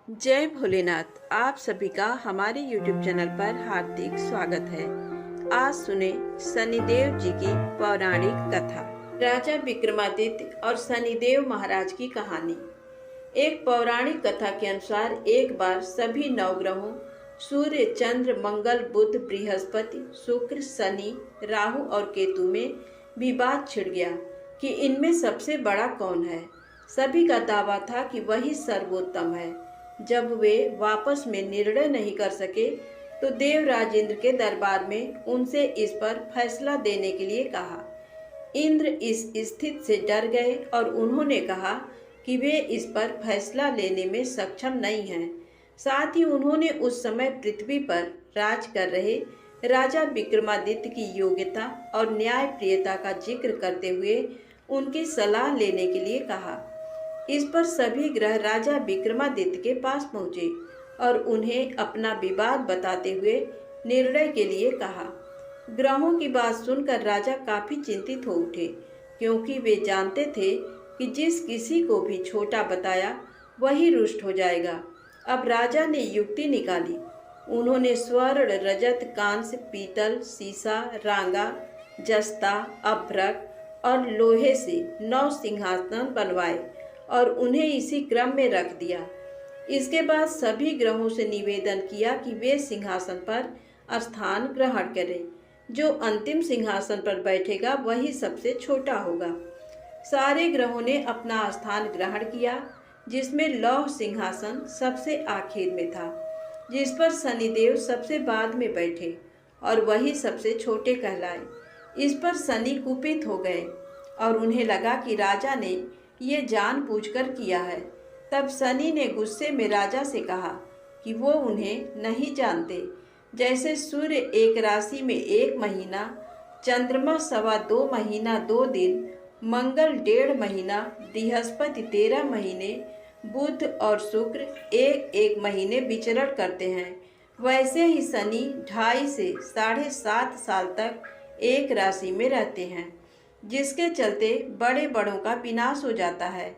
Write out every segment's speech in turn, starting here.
जय भोलेनाथ। आप सभी का हमारे YouTube चैनल पर हार्दिक स्वागत है। आज सुने शनिदेव जी की पौराणिक कथा। राजा विक्रमादित्य और शनिदेव महाराज की कहानी। एक पौराणिक कथा के अनुसार एक बार सभी नवग्रहों सूर्य, चंद्र, मंगल, बुध, बृहस्पति, शुक्र, शनि, राहु और केतु में विवाद छिड़ गया कि इनमें सबसे बड़ा कौन है। सभी का दावा था कि वही सर्वोत्तम है। जब वे वापस में निर्णय नहीं कर सके तो देवराज इंद्र के दरबार में उनसे इस पर फैसला देने के लिए कहा। इंद्र इस स्थिति से डर गए और उन्होंने कहा कि वे इस पर फैसला लेने में सक्षम नहीं हैं। साथ ही उन्होंने उस समय पृथ्वी पर राज कर रहे राजा विक्रमादित्य की योग्यता और न्यायप्रियता का जिक्र करते हुए उनकी सलाह लेने के लिए कहा। इस पर सभी ग्रह राजा विक्रमादित्य के पास पहुंचे और उन्हें अपना विवाद बताते हुए निर्णय के लिए कहा। ग्रहों की बात सुनकर राजा काफी चिंतित हो उठे, क्योंकि वे जानते थे कि जिस किसी को भी छोटा बताया वही रुष्ट हो जाएगा। अब राजा ने युक्ति निकाली। उन्होंने स्वर्ण, रजत, कांस्य, पीतल, सीसा, रांगा, जस्ता, अभ्रक और लोहे से 9 सिंहासन बनवाए और उन्हें इसी क्रम में रख दिया। इसके बाद सभी ग्रहों से निवेदन किया कि वे सिंहासन पर स्थान ग्रहण करें। जो अंतिम सिंहासन पर बैठेगा वही सबसे छोटा होगा। सारे ग्रहों ने अपना स्थान ग्रहण किया, जिसमें लौह सिंहासन सबसे आखिर में था, जिस पर शनिदेव सबसे बाद में बैठे और वही सबसे छोटे कहलाए। इस पर शनि कुपित हो गए और उन्हें लगा कि राजा ने ये जानबूझकर किया है। तब शनि ने गुस्से में राजा से कहा कि वो उन्हें नहीं जानते। जैसे सूर्य एक राशि में 1 महीना, चंद्रमा 2.25 महीना 2 दिन, मंगल 1.5 महीना, बृहस्पति 13 महीने, बुध और शुक्र 1-1 महीने विचरण करते हैं, वैसे ही शनि 2.5 से 7.5 साल तक एक राशि में रहते हैं, जिसके चलते बड़े बड़ों का विनाश हो जाता है।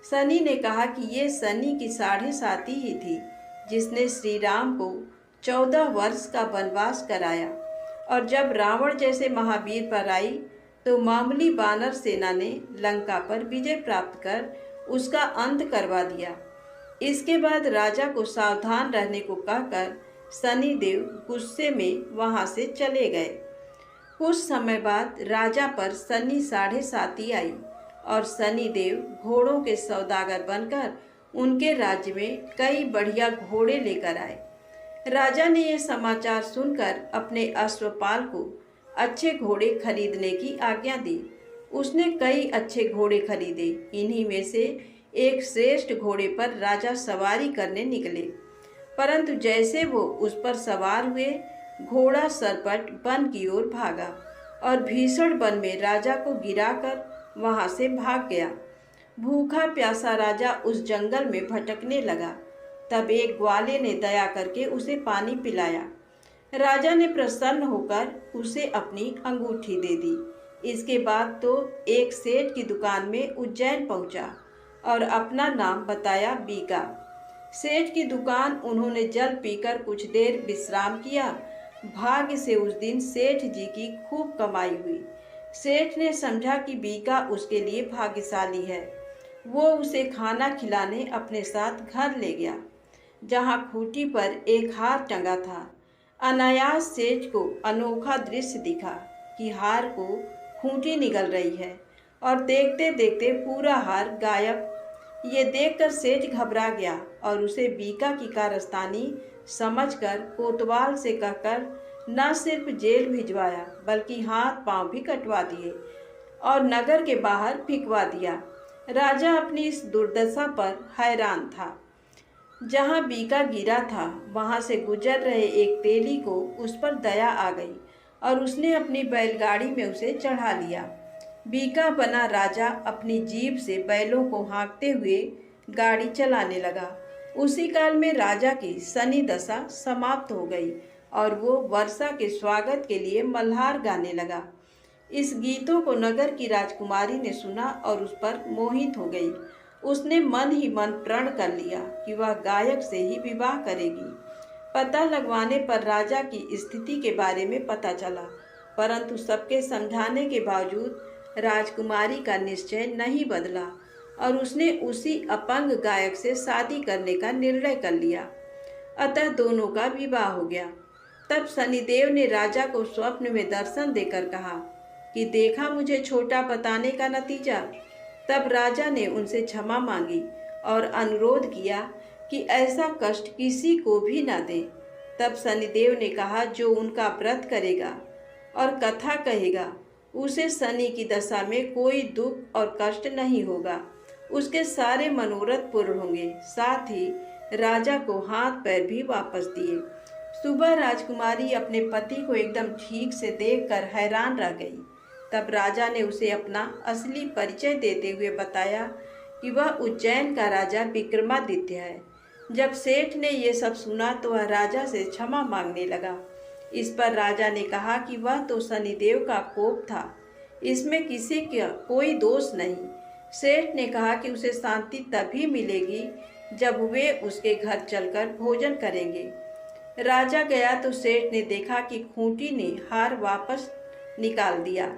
शनि ने कहा कि ये शनि की 7.5 ही थी जिसने श्री राम को 14 वर्ष का वनवास कराया, और जब रावण जैसे महावीर पर आई तो मामूली वानर सेना ने लंका पर विजय प्राप्त कर उसका अंत करवा दिया। इसके बाद राजा को सावधान रहने को कहकर शनिदेव गुस्से में वहां से चले गए। कुछ समय बाद राजा पर शनि 7.5 आई और शनिदेव घोड़ों के सौदागर बनकर उनके राज्य में कई बढ़िया घोड़े लेकर आए। राजा ने यह समाचार सुनकर अपने अश्वपाल को अच्छे घोड़े खरीदने की आज्ञा दी। उसने कई अच्छे घोड़े खरीदे। इन्हीं में से एक श्रेष्ठ घोड़े पर राजा सवारी करने निकले, परंतु जैसे वो उस पर सवार हुए, घोड़ा सरपट वन की ओर भागा और भीषण वन में राजा को गिराकर वहां से भाग गया। भूखा प्यासा राजा उस जंगल में भटकने लगा। तब एक ग्वाले ने दया करके उसे पानी पिलाया। राजा ने प्रसन्न होकर उसे अपनी अंगूठी दे दी। इसके बाद तो एक सेठ की दुकान में उज्जैन पहुंचा और अपना नाम बताया बीका। सेठ की दुकान उन्होंने जल पीकर कुछ देर विश्राम किया। भाग्य से उस दिन सेठ जी की खूब कमाई हुई। सेठ ने समझा कि बीका उसके लिए भाग्यशाली है। वो उसे खाना खिलाने अपने साथ घर ले गया, जहाँ खूंटी पर एक हार टंगा था। अनायास सेठ को अनोखा दृश्य दिखा कि हार को खूंटी निगल रही है और देखते देखते पूरा हार गायब। ये देखकर सेठ घबरा गया और उसे बीका की कारस्तानी समझकर कोतवाल से कहकर न सिर्फ जेल भिजवाया, बल्कि हाथ पांव भी कटवा दिए और नगर के बाहर फिकवा दिया। राजा अपनी इस दुर्दशा पर हैरान था। जहां बीका गिरा था, वहां से गुजर रहे एक तेली को उस पर दया आ गई और उसने अपनी बैलगाड़ी में उसे चढ़ा लिया। बीका बना राजा अपनी जीभ से बैलों को हाँकते हुए गाड़ी चलाने लगा। उसी काल में राजा की शनि दशा समाप्त हो गई और वो वर्षा के स्वागत के लिए मल्हार गाने लगा। इस गीतों को नगर की राजकुमारी ने सुना और उस पर मोहित हो गई उसने मन ही मन प्रण कर लिया कि वह गायक से ही विवाह करेगी। पता लगवाने पर राजा की स्थिति के बारे में पता चला, परंतु सबके समझाने के बावजूद राजकुमारी का निश्चय नहीं बदला और उसने उसी अपंग गायक से शादी करने का निर्णय कर लिया। अतः दोनों का विवाह हो गया। तब शनिदेव ने राजा को स्वप्न में दर्शन देकर कहा कि देखा मुझे छोटा बताने का नतीजा। तब राजा ने उनसे क्षमा मांगी और अनुरोध किया कि ऐसा कष्ट किसी को भी न दे। तब शनिदेव ने कहा जो उनका व्रत करेगा और कथा कहेगा उसे शनि की दशा में कोई दुख और कष्ट नहीं होगा, उसके सारे मनोरथ पूर्ण होंगे। साथ ही राजा को हाथ पैर भी वापस दिए। सुबह राजकुमारी अपने पति को एकदम ठीक से देखकर हैरान रह गई। तब राजा ने उसे अपना असली परिचय देते हुए बताया कि वह उज्जैन का राजा विक्रमादित्य है। जब सेठ ने ये सब सुना तो वह राजा से क्षमा मांगने लगा। इस पर राजा ने कहा कि वह तो शनिदेव का कोप था, इसमें किसी का कोई दोष नहीं। सेठ ने कहा कि उसे शांति तभी मिलेगी जब वे उसके घर चलकर भोजन करेंगे। राजा गया तो सेठ ने देखा कि खूंटी ने हार वापस निकाल दिया।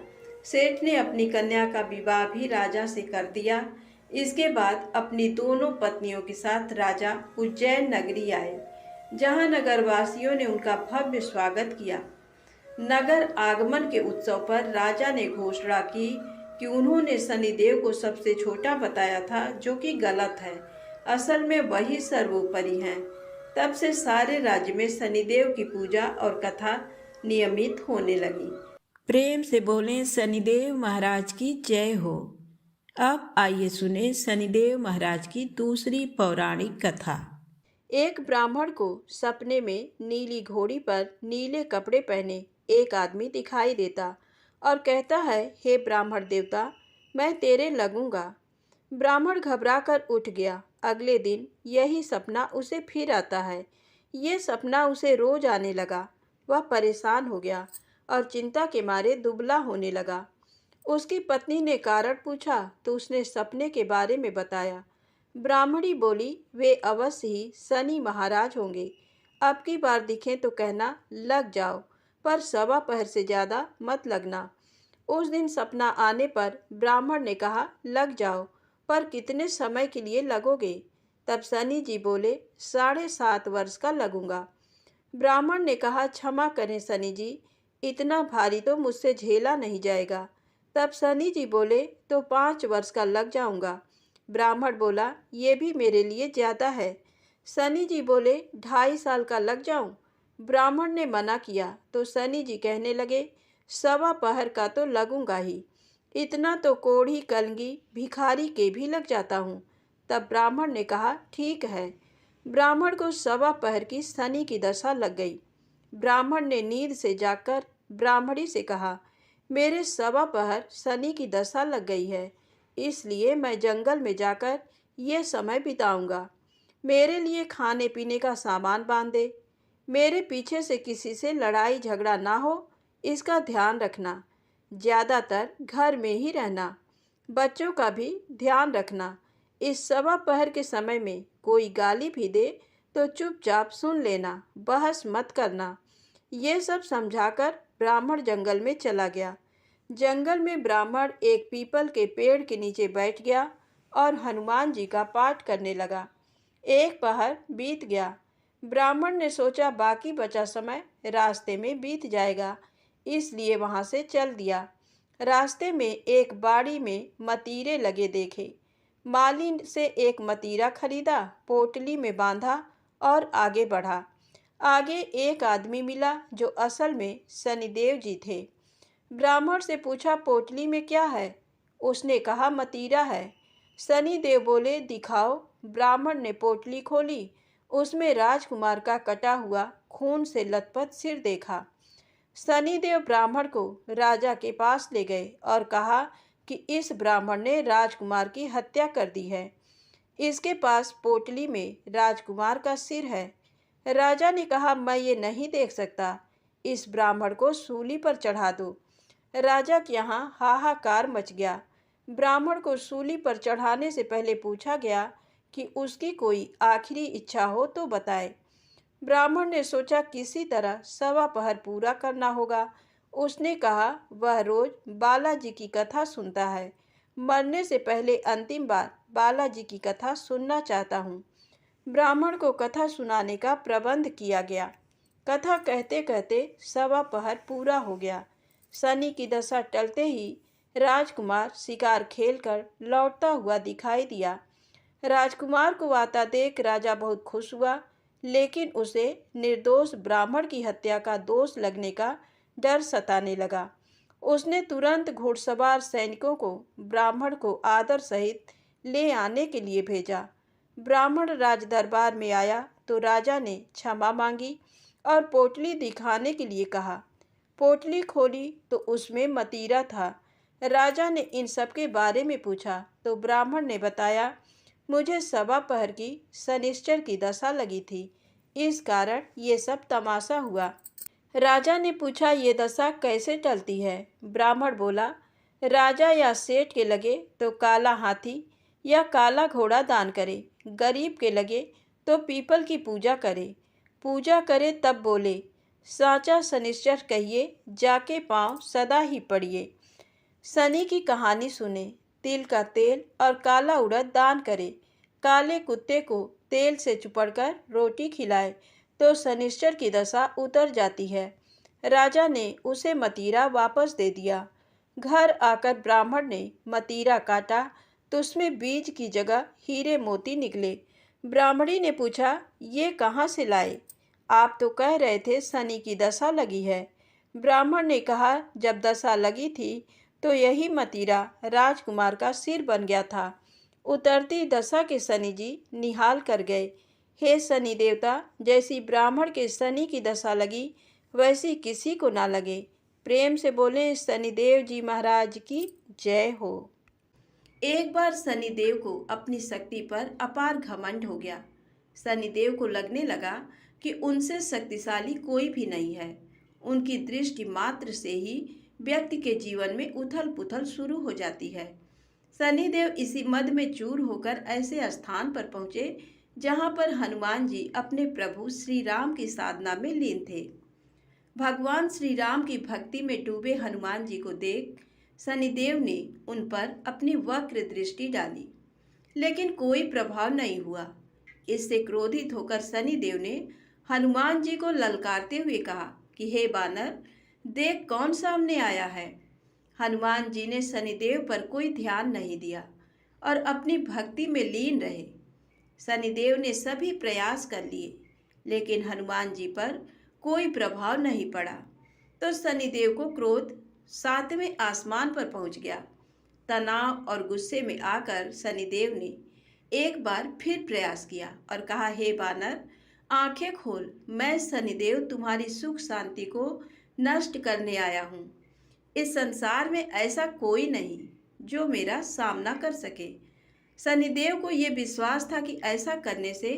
सेठ ने अपनी कन्या का विवाह भी राजा से कर दिया। इसके बाद अपनी दोनों पत्नियों के साथ राजा उज्जैन नगरी आए, जहां नगरवासियों ने उनका भव्य स्वागत किया। नगर आगमन के उत्सव पर राजा ने घोषणा की कि उन्होंने शनिदेव को सबसे छोटा बताया था, जो कि गलत है। असल में वही सर्वोपरि हैं। तब से सारे राज्य में शनिदेव की पूजा और कथा नियमित होने लगी। प्रेम से बोलें शनिदेव महाराज की जय हो। अब आइए सुने शनिदेव महाराज की दूसरी पौराणिक कथा। एक ब्राह्मण को सपने में नीली घोड़ी पर नीले कपड़े पहने एक आदमी दिखाई देता और कहता है, हे ब्राह्मण देवता, मैं तेरे लगूंगा। ब्राह्मण घबराकर उठ गया। अगले दिन यही सपना उसे फिर आता है। ये सपना उसे रोज आने लगा। वह परेशान हो गया और चिंता के मारे दुबला होने लगा। उसकी पत्नी ने कारण पूछा तो उसने सपने के बारे में बताया। ब्राह्मणी बोली, वे अवश्य ही शनि महाराज होंगे। अब की बार दिखें तो कहना लग जाओ, पर सवा पहर से ज़्यादा मत लगना। उस दिन सपना आने पर ब्राह्मण ने कहा, लग जाओ, पर कितने समय के लिए लगोगे? तब शनि जी बोले, 7.5 वर्ष का लगूंगा। ब्राह्मण ने कहा, क्षमा करें शनि जी, इतना भारी तो मुझसे झेला नहीं जाएगा। तब शनि जी बोले, तो 5 वर्ष का लग जाऊंगा। ब्राह्मण बोला, ये भी मेरे लिए ज़्यादा है। शनि जी बोले, 2.5 साल का लग जाऊं? ब्राह्मण ने मना किया तो शनि जी कहने लगे, सवा पहर का तो लगूंगा ही, इतना तो कोढ़ी कलगी भिखारी के भी लग जाता हूँ। तब ब्राह्मण ने कहा, ठीक है। ब्राह्मण को सवा पहर की शनि की दशा लग गई। ब्राह्मण ने नींद से जाकर ब्राह्मणी से कहा, मेरे सवा पहर शनि की दशा लग गई है, इसलिए मैं जंगल में जाकर ये समय बिताऊंगा। मेरे लिए खाने पीने का सामान बांध दे। मेरे पीछे से किसी से लड़ाई झगड़ा ना हो, इसका ध्यान रखना। ज़्यादातर घर में ही रहना। बच्चों का भी ध्यान रखना। इस सवा पहर के समय में कोई गाली भी दे तो चुपचाप सुन लेना, बहस मत करना। ये सब समझाकर ब्राह्मण जंगल में चला गया। जंगल में ब्राह्मण एक पीपल के पेड़ के नीचे बैठ गया और हनुमान जी का पाठ करने लगा। एक पहर बीत गया। ब्राह्मण ने सोचा बाकी बचा समय रास्ते में बीत जाएगा, इसलिए वहां से चल दिया। रास्ते में एक बाड़ी में मतीरे लगे देखे। माली से एक मतीरा खरीदा, पोटली में बांधा और आगे बढ़ा। आगे एक आदमी मिला जो असल में शनिदेव जी थे। ब्राह्मण से पूछा, पोटली में क्या है? उसने कहा, मतीरा है। शनिदेव बोले, दिखाओ। ब्राह्मण ने पोटली खोली। उसमें राजकुमार का कटा हुआ खून से लथपथ सिर देखा। शनिदेव ब्राह्मण को राजा के पास ले गए और कहा कि इस ब्राह्मण ने राजकुमार की हत्या कर दी है। इसके पास पोटली में राजकुमार का सिर है। राजा ने कहा, मैं ये नहीं देख सकता, इस ब्राह्मण को सूली पर चढ़ा दो। राजा के यहाँ हाहाकार मच गया। ब्राह्मण को सूली पर चढ़ाने से पहले पूछा गया कि उसकी कोई आखिरी इच्छा हो तो बताए। ब्राह्मण ने सोचा किसी तरह 1.25 पूरा करना होगा। उसने कहा वह रोज बालाजी की कथा सुनता है। मरने से पहले अंतिम बार बालाजी की कथा सुनना चाहता हूँ। ब्राह्मण को कथा सुनाने का प्रबंध किया गया। कथा कहते कहते 1.25 पूरा हो गया। शनि की दशा टलते ही राजकुमार शिकार खेलकर लौटता हुआ दिखाई दिया। राजकुमार को आता देख राजा बहुत खुश हुआ, लेकिन उसे निर्दोष ब्राह्मण की हत्या का दोष लगने का डर सताने लगा। उसने तुरंत घुड़सवार सैनिकों को ब्राह्मण को आदर सहित ले आने के लिए भेजा। ब्राह्मण राज दरबार में आया तो राजा ने क्षमा मांगी और पोटली दिखाने के लिए कहा। पोटली खोली तो उसमें मतीरा था। राजा ने इन सब के बारे में पूछा तो ब्राह्मण ने बताया, मुझे 1.25 की शनिश्चर की दशा लगी थी, इस कारण ये सब तमाशा हुआ। राजा ने पूछा, ये दशा कैसे टलती है? ब्राह्मण बोला, राजा या सेठ के लगे तो काला हाथी या काला घोड़ा दान करे, गरीब के लगे तो पीपल की पूजा करे तब बोले, साचा शनिश्चर कहिए, जाके पाँव सदा ही पड़िए। शनि की कहानी सुने, तिल का तेल और काला उड़द दान करे, काले कुत्ते को तेल से चुपड़कर रोटी खिलाए तो शनिश्चर की दशा उतर जाती है। राजा ने उसे मतीरा वापस दे दिया। घर आकर ब्राह्मण ने मतीरा काटा तो उसमें बीज की जगह हीरे मोती निकले। ब्राह्मणी ने पूछा, ये कहाँ से लाए? आप तो कह रहे थे शनि की दशा लगी है। ब्राह्मण ने कहा, जब दशा लगी थी तो यही मतीरा राजकुमार का सिर बन गया था। उतरती दशा के शनि जी निहाल कर गए। हे शनि देवता, जैसी ब्राह्मण के शनि की दशा लगी वैसी किसी को ना लगे। प्रेम से बोले शनिदेव जी महाराज की जय हो। एक बार शनिदेव को अपनी शक्ति पर अपार घमंड हो गया। शनिदेव को लगने लगा कि उनसे शक्तिशाली कोई भी नहीं है। उनकी दृष्टि मात्र से ही व्यक्ति के जीवन में उथल पुथल शुरू हो जाती है। शनिदेव इसी मद में चूर होकर ऐसे स्थान पर पहुँचे जहाँ पर हनुमान जी अपने प्रभु श्री राम की साधना में लीन थे। भगवान श्री राम की भक्ति में डूबे हनुमान जी को देख शनिदेव ने उन पर अपनी वक्र दृष्टि डाली, लेकिन कोई प्रभाव नहीं हुआ। इससे क्रोधित होकर शनिदेव ने हनुमान जी को ललकारते हुए कहा कि हे बानर, देख कौन सामने आया है। हनुमान जी ने शनिदेव पर कोई ध्यान नहीं दिया और अपनी भक्ति में लीन रहे। शनिदेव ने सभी प्रयास कर लिए, लेकिन हनुमान जी पर कोई प्रभाव नहीं पड़ा। तो शनिदेव को क्रोध 7वें आसमान पर पहुंच गया। तनाव और गुस्से में आकर शनिदेव ने एक बार फिर प्रयास किया और कहा, हे बानर, आंखें खोल, मैं शनिदेव तुम्हारी सुख शांति को नष्ट करने आया हूँ। इस संसार में ऐसा कोई नहीं जो मेरा सामना कर सके। शनिदेव को ये विश्वास था कि ऐसा करने से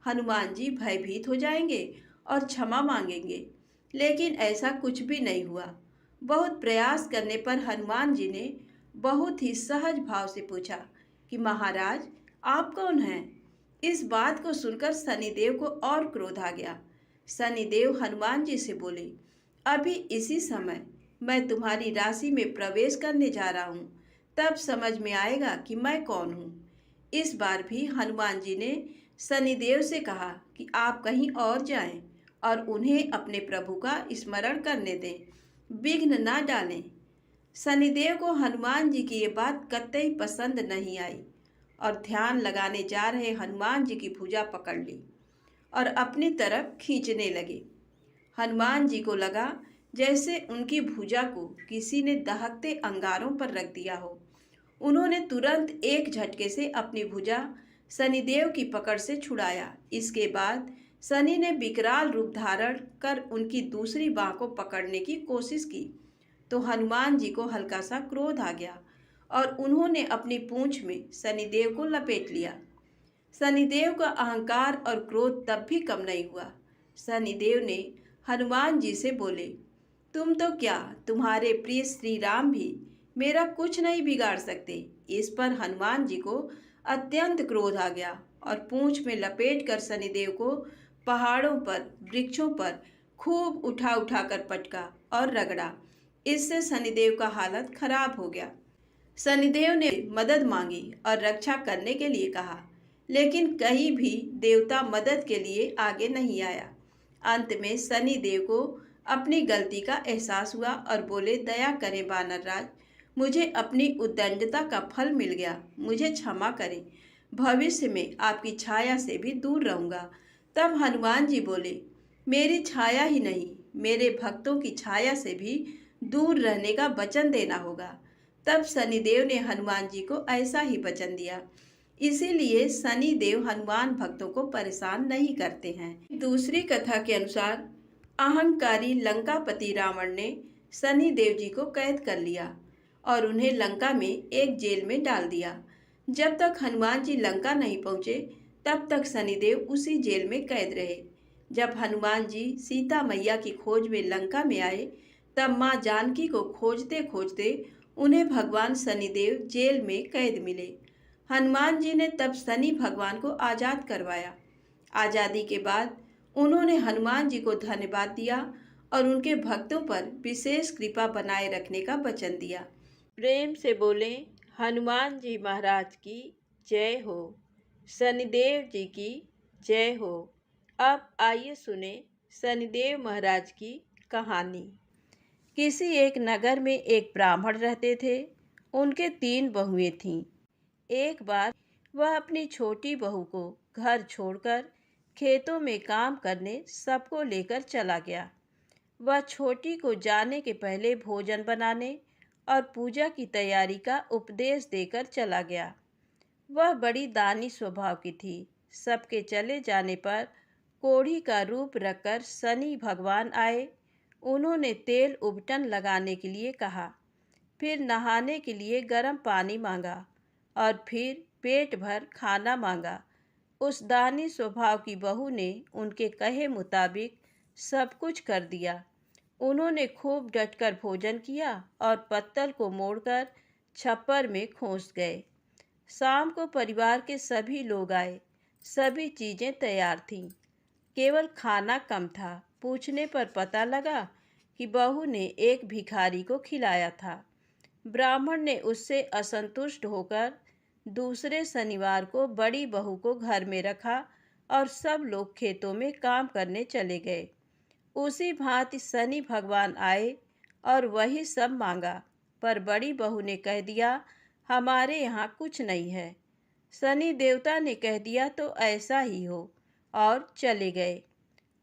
हनुमान जी भयभीत हो जाएंगे और क्षमा मांगेंगे, लेकिन ऐसा कुछ भी नहीं हुआ। बहुत प्रयास करने पर हनुमान जी ने बहुत ही सहज भाव से पूछा कि महाराज, आप कौन हैं? इस बात को सुनकर शनिदेव को और क्रोध आ गया। शनिदेव हनुमान जी से बोले, अभी इसी समय मैं तुम्हारी राशि में प्रवेश करने जा रहा हूँ, तब समझ में आएगा कि मैं कौन हूँ। इस बार भी हनुमान जी ने शनिदेव से कहा कि आप कहीं और जाएं और उन्हें अपने प्रभु का स्मरण करने दें, विघ्न ना डालें। शनिदेव को हनुमान जी की ये बात कतई पसंद नहीं आई और ध्यान लगाने जा रहे हनुमान जी की भुजा पकड़ ली और अपनी तरफ खींचने लगे। हनुमान जी को लगा जैसे उनकी भुजा को किसी ने दहकते अंगारों पर रख दिया हो। उन्होंने तुरंत एक झटके से अपनी भुजा शनिदेव की पकड़ से छुड़ाया। इसके बाद शनि ने विकराल रूप धारण कर उनकी दूसरी बाँह को पकड़ने की कोशिश की तो हनुमान जी को हल्का सा क्रोध आ गया और उन्होंने अपनी पूंछ में शनिदेव को लपेट लिया। शनिदेव का अहंकार और क्रोध तब भी कम नहीं हुआ। शनिदेव ने हनुमान जी से बोले, तुम तो क्या, तुम्हारे प्रिय श्री राम भी मेरा कुछ नहीं बिगाड़ सकते। इस पर हनुमान जी को अत्यंत क्रोध आ गया और पूंछ में लपेटकर शनिदेव को पहाड़ों पर, वृक्षों पर खूब उठा उठा कर पटका और रगड़ा। इससे शनिदेव का हालत खराब हो गया। शनिदेव ने मदद मांगी और रक्षा करने के लिए कहा, लेकिन कहीं भी देवता मदद के लिए आगे नहीं आया। अंत में शनिदेव को अपनी गलती का एहसास हुआ और बोले, दया करें वानर राज, मुझे अपनी उद्दंडता का फल मिल गया, मुझे क्षमा करें, भविष्य में आपकी छाया से भी दूर रहूंगा। तब हनुमान जी बोले, मेरी छाया ही नहीं, मेरे भक्तों की छाया से भी दूर रहने का वचन देना होगा। तब शनिदेव ने हनुमान जी को ऐसा ही वचन दिया। इसीलिए शनिदेव हनुमान भक्तों को परेशान नहीं करते हैं। दूसरी कथा के अनुसार अहंकारी लंकापति रावण ने शनिदेव जी को कैद कर लिया और उन्हें लंका में एक जेल में डाल दिया। जब तक हनुमान जी लंका नहीं पहुंचे तब तक शनिदेव उसी जेल में कैद रहे। जब हनुमान जी सीता मैया की खोज में लंका में आए तब माँ जानकी को खोजते खोजते उन्हें भगवान शनिदेव जेल में कैद मिले। हनुमान जी ने तब शनि भगवान को आज़ाद करवाया। आज़ादी के बाद उन्होंने हनुमान जी को धन्यवाद दिया और उनके भक्तों पर विशेष कृपा बनाए रखने का वचन दिया। प्रेम से बोले, हनुमान जी महाराज की जय हो, शनिदेव जी की जय हो। अब आइए सुने शनिदेव महाराज की कहानी। किसी एक नगर में एक ब्राह्मण रहते थे। उनके 3 बहुएं थीं। एक बार वह अपनी छोटी बहू को घर छोड़कर खेतों में काम करने सबको लेकर चला गया। वह छोटी को जाने के पहले भोजन बनाने और पूजा की तैयारी का उपदेश देकर चला गया। वह बड़ी दानी स्वभाव की थी। सबके चले जाने पर कोढ़ी का रूप रखकर शनि भगवान आए। उन्होंने तेल उबटन लगाने के लिए कहा, फिर नहाने के लिए गर्म पानी मांगा और फिर पेट भर खाना मांगा। उस दानी स्वभाव की बहू ने उनके कहे मुताबिक सब कुछ कर दिया। उन्होंने खूब डटकर भोजन किया और पत्तल को मोड़कर छप्पर में खोस गए। शाम को परिवार के सभी लोग आए। सभी चीज़ें तैयार थीं, केवल खाना कम था। पूछने पर पता लगा कि बहू ने एक भिखारी को खिलाया था। ब्राह्मण ने उससे असंतुष्ट होकर दूसरे शनिवार को बड़ी बहू को घर में रखा और सब लोग खेतों में काम करने चले गए। उसी भांति शनि भगवान आए और वही सब मांगा, पर बड़ी बहू ने कह दिया, हमारे यहाँ कुछ नहीं है। शनि देवता ने कह दिया तो ऐसा ही हो, और चले गए।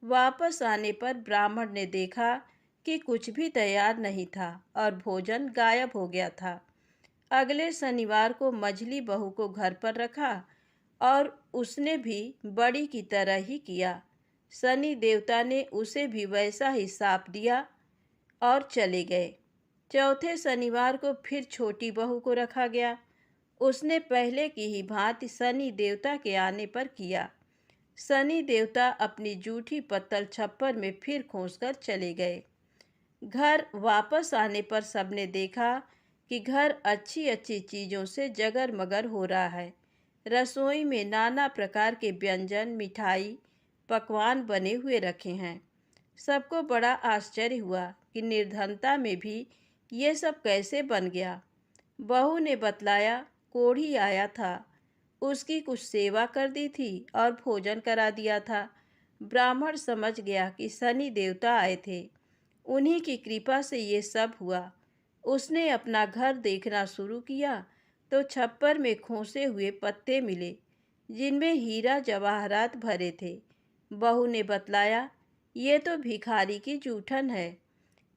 वापस आने पर ब्राह्मण ने देखा कि कुछ भी तैयार नहीं था और भोजन गायब हो गया था। अगले शनिवार को मझली बहू को घर पर रखा और उसने भी बड़ी की तरह ही किया। शनि देवता ने उसे भी वैसा ही शाप दिया और चले गए। चौथे शनिवार को फिर छोटी बहू को रखा गया। उसने पहले की ही भांति शनि देवता के आने पर किया। शनि देवता अपनी जूठी पत्तल छप्पर में फिर खोसकर चले गए। घर वापस आने पर सबने देखा कि घर अच्छी अच्छी चीज़ों से जगरमगर हो रहा है। रसोई में नाना प्रकार के व्यंजन, मिठाई, पकवान बने हुए रखे हैं। सबको बड़ा आश्चर्य हुआ कि निर्धनता में भी ये सब कैसे बन गया। बहू ने बतलाया, कोढ़ी आया था, उसकी कुछ सेवा कर दी थी और भोजन करा दिया था। ब्राह्मण समझ गया कि शनि देवता आए थे, उन्हीं की कृपा से ये सब हुआ। उसने अपना घर देखना शुरू किया तो छप्पर में खोसे हुए पत्ते मिले जिनमें हीरा जवाहरात भरे थे। बहू ने बतलाया, ये तो भिखारी की जूठन है।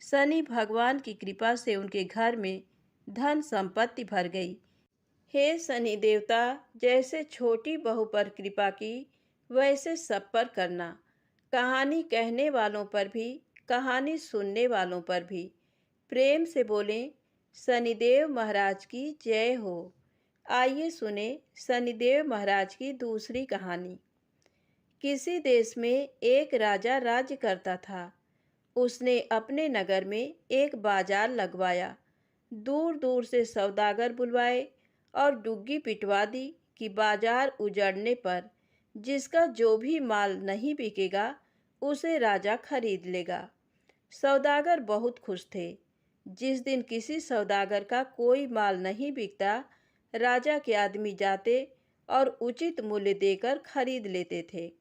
शनि भगवान की कृपा से उनके घर में धन संपत्ति भर गई। हे शनि देवता, जैसे छोटी बहू पर कृपा की वैसे सब पर करना। कहानी कहने वालों पर भी, कहानी सुनने वालों पर भी। प्रेम से बोलें, शनिदेव महाराज की जय हो। आइए सुने शनिदेव महाराज की दूसरी कहानी। किसी देश में एक राजा राज्य करता था। उसने अपने नगर में एक बाजार लगवाया, दूर दूर से सौदागर बुलवाए और डुग्गी पिटवा दी कि बाजार उजड़ने पर जिसका जो भी माल नहीं बिकेगा उसे राजा खरीद लेगा। सौदागर बहुत खुश थे। जिस दिन किसी सौदागर का कोई माल नहीं बिकता, राजा के आदमी जाते और उचित मूल्य देकर खरीद लेते थे।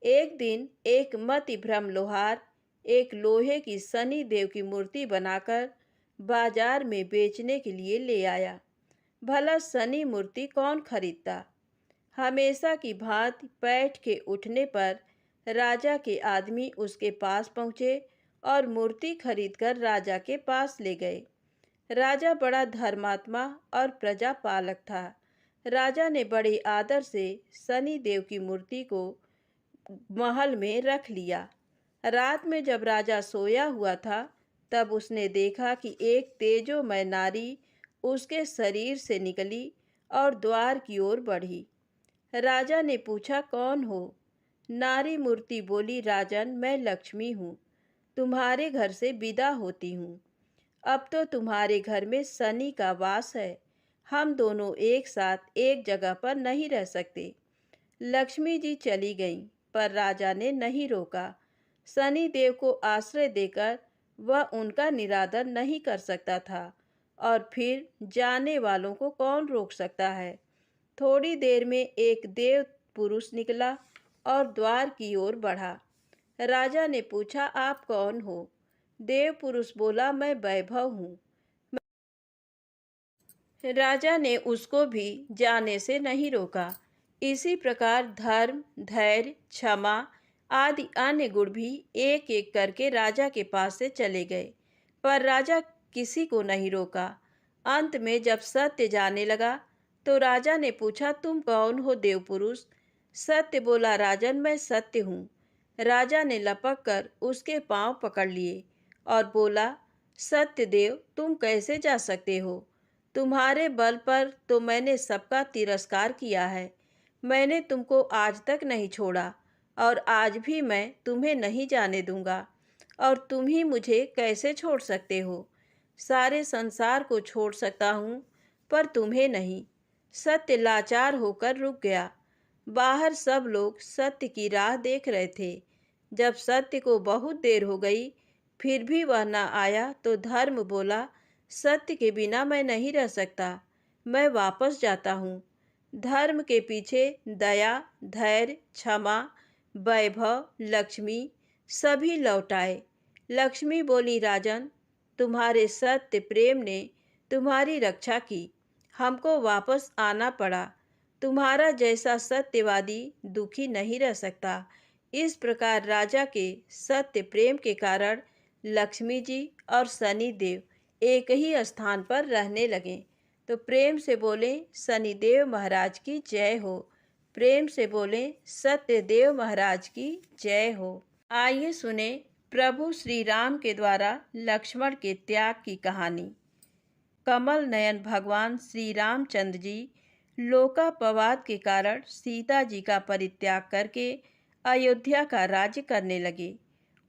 एक दिन एक मतिभ्रम लोहार एक लोहे की शनि देव की मूर्ति बनाकर बाजार में बेचने के लिए ले आया। भला शनि मूर्ति कौन खरीदता? हमेशा की भांति पैठ के उठने पर राजा के आदमी उसके पास पहुँचे और मूर्ति खरीदकर राजा के पास ले गए। राजा बड़ा धर्मात्मा और प्रजा पालक था। राजा ने बड़े आदर से शनि देव की मूर्ति को महल में रख लिया। रात में जब राजा सोया हुआ था, तब उसने देखा कि एक तेजोमय नारी उसके शरीर से निकली और द्वार की ओर बढ़ी। राजा ने पूछा, कौन हो? नारी मूर्ति बोली, राजन, मैं लक्ष्मी हूँ, तुम्हारे घर से विदा होती हूँ। अब तो तुम्हारे घर में शनि का वास है, हम दोनों एक साथ एक जगह पर नहीं रह सकते। लक्ष्मी जी चली गईं, पर राजा ने नहीं रोका। शनि देव को आश्रय देकर वह उनका निरादर नहीं कर सकता था, और फिर जाने वालों को कौन रोक सकता है। थोड़ी देर में एक देव पुरुष निकला और द्वार की ओर बढ़ा। राजा ने पूछा, आप कौन हो? देव पुरुष बोला, मैं वैभव हूँ। राजा ने उसको भी जाने से नहीं रोका। इसी प्रकार धर्म, धैर्य, क्षमा आदि अन्य गुण भी एक एक करके राजा के पास से चले गए, पर राजा किसी को नहीं रोका। अंत में जब सत्य जाने लगा तो राजा ने पूछा, तुम कौन हो देवपुरुष? सत्य बोला, राजन, मैं सत्य हूँ। राजा ने लपक कर उसके पांव पकड़ लिए और बोला, सत्य देव, तुम कैसे जा सकते हो? तुम्हारे बल पर तो मैंने सबका तिरस्कार किया है। मैंने तुमको आज तक नहीं छोड़ा और आज भी मैं तुम्हें नहीं जाने दूंगा, और तुम ही मुझे कैसे छोड़ सकते हो? सारे संसार को छोड़ सकता हूँ, पर तुम्हें नहीं। सत्य लाचार होकर रुक गया। बाहर सब लोग सत्य की राह देख रहे थे। जब सत्य को बहुत देर हो गई फिर भी वह न आया तो धर्म बोला, सत्य के बिना मैं नहीं रह सकता, मैं वापस जाता हूँ। धर्म के पीछे दया, धैर्य, क्षमा, वैभव, लक्ष्मी सभी लौट आए। लक्ष्मी बोली, राजन, तुम्हारे सत्य प्रेम ने तुम्हारी रक्षा की, हमको वापस आना पड़ा। तुम्हारा जैसा सत्यवादी दुखी नहीं रह सकता। इस प्रकार राजा के सत्य प्रेम के कारण लक्ष्मी जी और शनि देव एक ही स्थान पर रहने लगे। तो प्रेम से बोले, शनिदेव महाराज की जय हो। प्रेम से बोले, सत्यदेव महाराज की जय हो। आइए सुने प्रभु श्री राम के द्वारा लक्ष्मण के त्याग की कहानी। कमल नयन भगवान श्री रामचंद्र जी लोकापवाद के कारण सीता जी का परित्याग करके अयोध्या का राज्य करने लगे।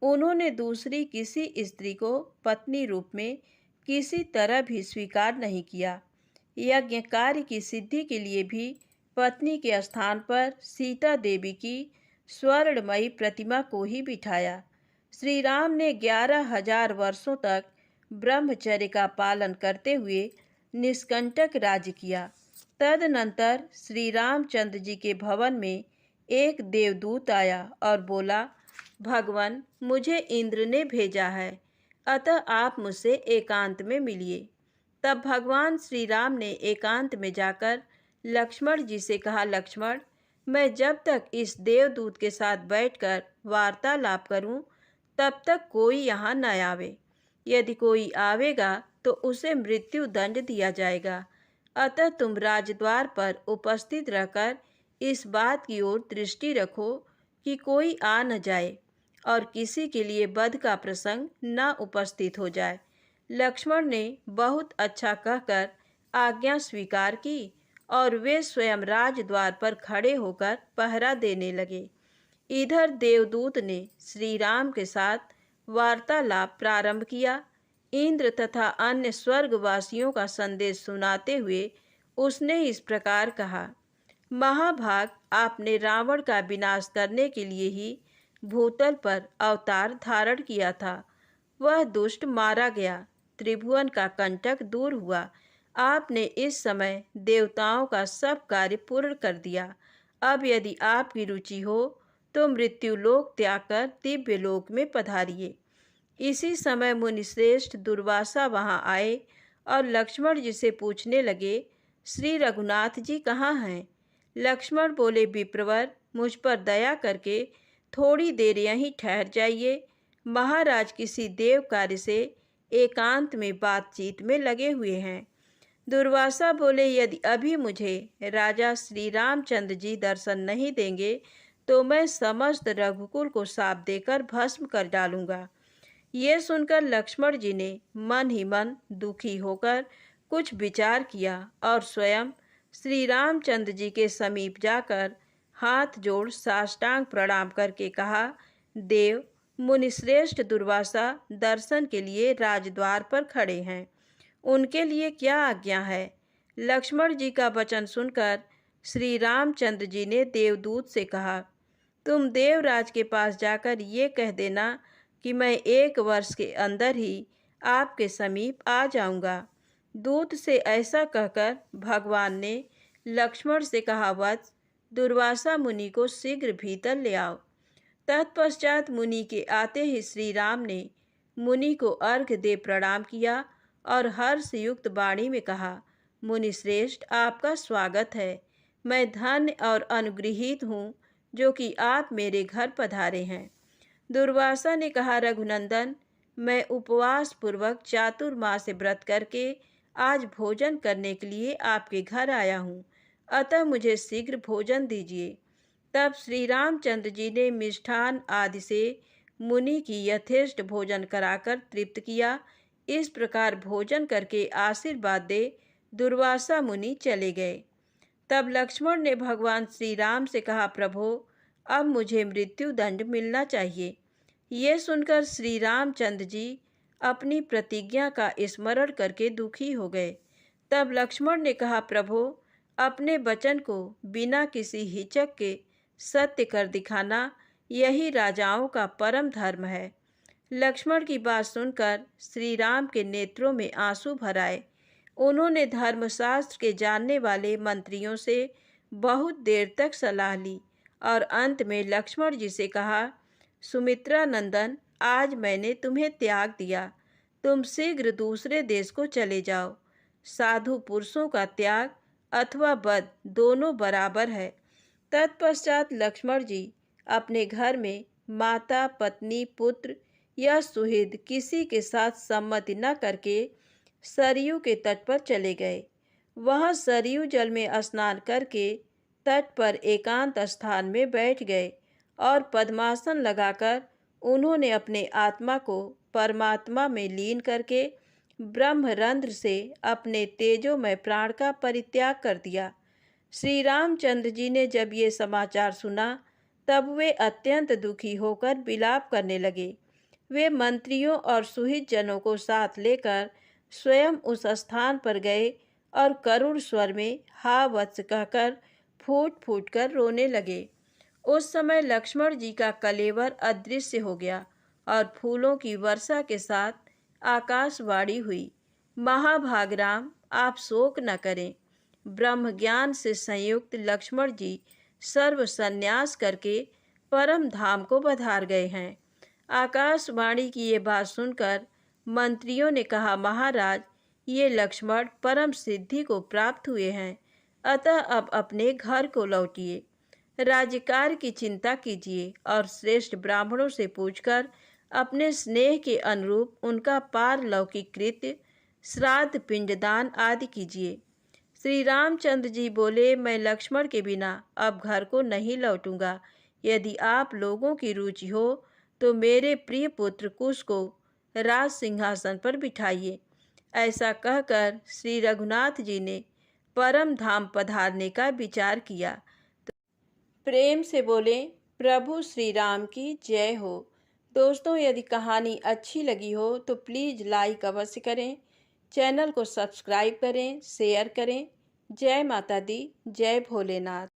उन्होंने दूसरी किसी स्त्री को पत्नी रूप में किसी तरह भी स्वीकार नहीं किया। यज्ञ कार्य की सिद्धि के लिए भी पत्नी के स्थान पर सीता देवी की स्वर्णमयी प्रतिमा को ही बिठाया। श्री राम ने 11,000 वर्षों तक ब्रह्मचर्य का पालन करते हुए निष्कंटक राज्य किया। तदनंतर श्री रामचंद्र जी के भवन में एक देवदूत आया और बोला, भगवान, मुझे इंद्र ने भेजा है, अतः आप मुझसे एकांत में मिलिए। तब भगवान श्री राम ने एकांत में जाकर लक्ष्मण जी से कहा, लक्ष्मण, मैं जब तक इस देवदूत के साथ बैठकर वार्तालाप करूं, तब तक कोई यहाँ न आवे। यदि कोई आवेगा तो उसे मृत्यु दंड दिया जाएगा। अतः तुम राजद्वार पर उपस्थित रहकर इस बात की ओर दृष्टि रखो कि कोई आ न जाए और किसी के लिए वध का प्रसंग न उपस्थित हो जाए। लक्ष्मण ने बहुत अच्छा कहकर आज्ञा स्वीकार की और वे स्वयं राजद्वार पर खड़े होकर पहरा देने लगे। इधर देवदूत ने श्री राम के साथ वार्तालाप प्रारंभ किया। इंद्र तथा अन्य स्वर्गवासियों का संदेश सुनाते हुए उसने इस प्रकार कहा, महाभाग, आपने रावण का विनाश करने के लिए ही भूतल पर अवतार धारण किया था। वह दुष्ट मारा गया, त्रिभुवन का कंटक दूर हुआ। आपने इस समय देवताओं का सब कार्य पूर्ण कर दिया। अब यदि आपकी रुचि हो तो मृत्यु लोक त्याग कर दिव्य लोक में पधारिए। इसी समय मुनिश्रेष्ठ दुर्वासा वहां आए और लक्ष्मण जी से पूछने लगे, श्री रघुनाथ जी कहाँ हैं? लक्ष्मण बोले, विप्रवर, मुझ पर दया करके थोड़ी देर यहीं ठहर जाइए। महाराज किसी देव कार्य से एकांत में बातचीत में लगे हुए हैं। दुर्वासा बोले, यदि अभी मुझे राजा श्री रामचंद्र जी दर्शन नहीं देंगे तो मैं समस्त रघुकुल को शाप देकर भस्म कर डालूंगा। ये सुनकर लक्ष्मण जी ने मन ही मन दुखी होकर कुछ विचार किया और स्वयं श्री रामचंद्र जी के समीप जाकर हाथ जोड़ साष्टांग प्रणाम करके कहा, देव, मुनिश्रेष्ठ दुर्वासा दर्शन के लिए राजद्वार पर खड़े हैं, उनके लिए क्या आज्ञा है? लक्ष्मण जी का वचन सुनकर श्री रामचंद्र जी ने देवदूत से कहा, तुम देवराज के पास जाकर ये कह देना कि मैं 1 वर्ष के अंदर ही आपके समीप आ जाऊंगा। दूत से ऐसा कहकर भगवान ने लक्ष्मण से कहा, वत्स, दुर्वासा मुनि को शीघ्र भीतर ले आओ। तत्पश्चात मुनि के आते ही श्री राम ने मुनि को अर्घ्य दे प्रणाम किया और हर्ष युक्त वाणी में कहा, मुनिश्रेष्ठ, आपका स्वागत है। मैं धन्य और अनुगृहीत हूँ जो कि आप मेरे घर पधारे हैं। दुर्वासा ने कहा, रघुनंदन, मैं उपवास पूर्वक चातुर्मास व्रत करके आज भोजन करने के लिए आपके घर आया हूँ, अतः मुझे शीघ्र भोजन दीजिए। तब श्री रामचंद्र जी ने मिष्ठान आदि से मुनि की यथेष्ट भोजन कराकर तृप्त किया। इस प्रकार भोजन करके आशीर्वाद दे दुर्वासा मुनि चले गए। तब लक्ष्मण ने भगवान श्री राम से कहा, प्रभो, अब मुझे मृत्यु दंड मिलना चाहिए। ये सुनकर श्री रामचंद्र जी अपनी प्रतिज्ञा का स्मरण करके दुखी हो गए। तब लक्ष्मण ने कहा, प्रभो, अपने वचन को बिना किसी हिचक के सत्य कर दिखाना यही राजाओं का परम धर्म है। लक्ष्मण की बात सुनकर श्री राम के नेत्रों में आंसू भर आए। उन्होंने धर्मशास्त्र के जानने वाले मंत्रियों से बहुत देर तक सलाह ली और अंत में लक्ष्मण जी से कहा, सुमित्रा नंदन, आज मैंने तुम्हें त्याग दिया, तुम शीघ्र दूसरे देश को चले जाओ। साधु पुरुषों का त्याग अथवा वध दोनों बराबर है। तत्पश्चात लक्ष्मण जी अपने घर में माता, पत्नी, पुत्र या सुहृद किसी के साथ सम्मति न करके सरयू के तट पर चले गए। वहां सरयू जल में स्नान करके तट पर एकांत स्थान में बैठ गए और पद्मासन लगाकर उन्होंने अपने आत्मा को परमात्मा में लीन करके ब्रह्मरंध्र से अपने तेजोमय प्राण का परित्याग कर दिया। श्री रामचंद्र जी ने जब ये समाचार सुना तब वे अत्यंत दुखी होकर विलाप करने लगे। वे मंत्रियों और सुहित जनों को साथ लेकर स्वयं उस स्थान पर गए और करुण स्वर में हा वत्स कहकर फूट फूट कर रोने लगे। उस समय लक्ष्मण जी का कलेवर अदृश्य हो गया और फूलों की वर्षा के साथ आकाशवाणी हुई, महाभाग राम, आप शोक न करें। ब्रह्म ज्ञान से संयुक्त लक्ष्मण जी सर्व संन्यास करके परम धाम को पधार गए हैं। आकाशवाणी की ये बात सुनकर मंत्रियों ने कहा, महाराज, ये लक्ष्मण परम सिद्धि को प्राप्त हुए हैं, अतः अब अपने घर को लौटिए। राज्यकार्य की चिंता कीजिए और श्रेष्ठ ब्राह्मणों से पूछकर अपने स्नेह के अनुरूप उनका पारलौकिक कृत्य, श्राद्ध, पिंडदान आदि कीजिए। श्री रामचंद्र जी बोले, मैं लक्ष्मण के बिना अब घर को नहीं लौटूंगा। यदि आप लोगों की रुचि हो तो मेरे प्रिय पुत्र कुश को राज सिंहासन पर बिठाइए। ऐसा कहकर श्री रघुनाथ जी ने परम धाम पधारने का विचार किया। तो प्रेम से बोले, प्रभु श्री राम की जय हो। दोस्तों, यदि कहानी अच्छी लगी हो तो प्लीज़ लाइक अवश्य करें, चैनल को सब्सक्राइब करें, शेयर करें। जय माता दी, जय भोलेनाथ।